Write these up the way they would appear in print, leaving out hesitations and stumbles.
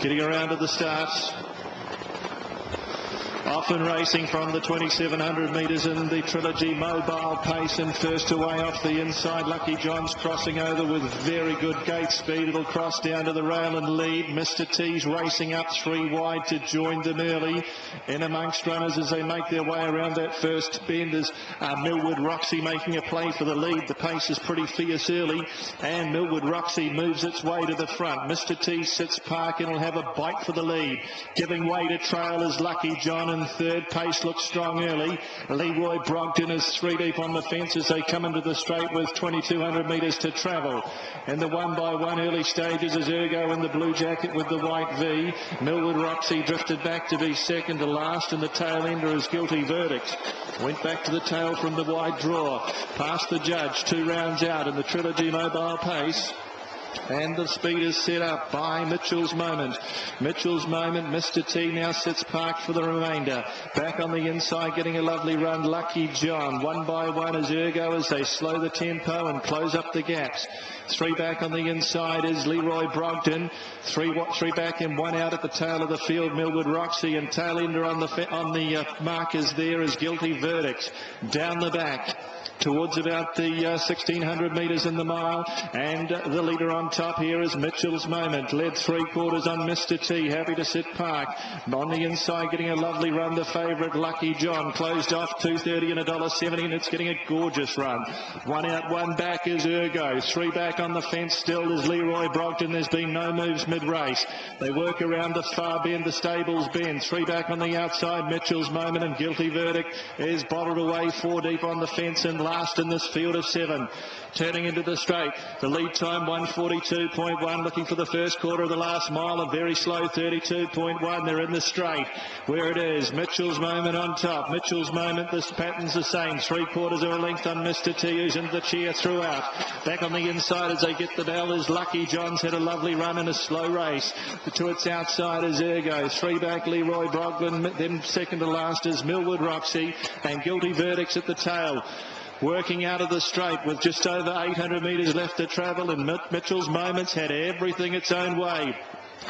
getting around to the starts. Often racing from the 2,700 metres in the Trilogy mobile pace, and first away off the inside. Lucky John's crossing over with very good gate speed. It'll cross down to the rail and lead. Mr. T's racing up 3 wide to join them early. In amongst runners as they make their way around that first bend is Millwood Roxy making a play for the lead. The pace is pretty fierce early, and Millwood Roxy moves its way to the front. Mr. T sits park and will have a bite for the lead. Giving way to trail is Lucky John in third. Pace looks strong early. Leroy Brogden is 3 deep on the fence as they come into the straight with 2,200 metres to travel. In the 1x1 early stages is Ergo in the blue jacket with the white V. Millwood Roxy drifted back to be second to last, and the tail ender is Guilty Verdict. Went back to the tail from the wide draw. Past the judge, 2 rounds out in the Trilogy mobile pace. And the speed is set up by Mitchell's Moment. Mitchell's Moment, Mr. T now sits parked for the remainder. Back on the inside, getting a lovely run, Lucky John. 1x1 is Ergo as they slow the tempo and close up the gaps. 3 back on the inside is Leroy Brogden. 3 back and 1 out at the tail of the field, Millwood Roxy, and tail ender on the markers there is Guilty Verdict. Down the back towards about the 1,600 metres in the mile, and the leader on top here is Mitchell's Moment, led 3/4 on Mr. T, happy to sit park. On the inside, getting a lovely run, the favourite Lucky John, closed off $2.30 and $1.70, and it's getting a gorgeous run. 1 out, 1 back is Ergo. 3 back on the fence still is Leroy Brogden. There's been no moves mid-race. They work around the far bend, the stables bend. 3 back on the outside, Mitchell's Moment, and Guilty Verdict is bottled away 4 deep on the fence and last in this field of 7. Turning into the straight, the lead time 1:42.1, looking for the first quarter of the last mile, a very slow 32.1. They're in the straight where it is Mitchell's Moment on top. Mitchell's Moment, this pattern's the same, 3/4 of a length on Mr. T, who's into the chair throughout. Back on the inside as they get the bell is Lucky John's had a lovely run in a slow race. To its outside is Ergo. 3 back Leroy Brogden, then second to last is Millwood Roxy, and Guilty Verdicts at the tail. Working out of the straight with just over 800 metres left to travel, and Mitchell's Moments had everything its own way.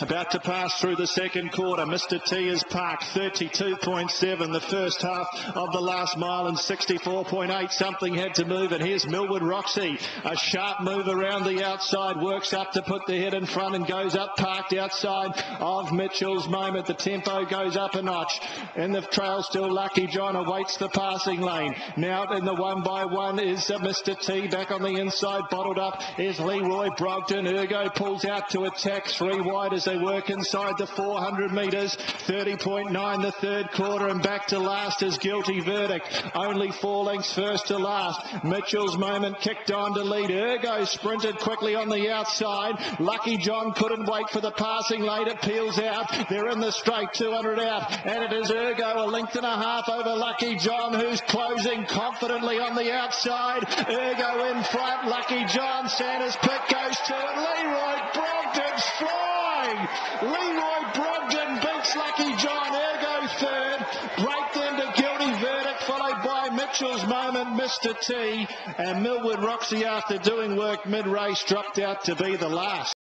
About to pass through the second quarter, Mr. T is parked 32.7 the first half of the last mile, and 64.8 something had to move, and here's Millwood Roxy, a sharp move around the outside, works up to put the head in front and goes up parked outside of Mitchell's Moment. The tempo goes up a notch. In the trail still Lucky John awaits the passing lane. Now in the 1x1 is Mr. T. Back on the inside, bottled up is Leroy Brogden. Ergo pulls out to attack 3 wide as they work inside the 400 metres. 30.9 the third quarter, and back to last is Guilty Verdict. Only 4 lengths first to last. Mitchell's Moment kicked on to lead. Ergo sprinted quickly on the outside. Lucky John couldn't wait for the passing lane. It peels out. They're in the straight, 200 out, and it is Ergo a length and a half over Lucky John, who's closing confidently on the outside. Ergo in front. Lucky John, Santa's pick goes to it. Leroy Brogden's flying. Leroy Brogden beats Lucky John. Ergo third. Break then to Guilty Verdict, followed by Mitchell's Moment, Mr. T, and Millwood Roxy, after doing work mid-race, dropped out to be the last.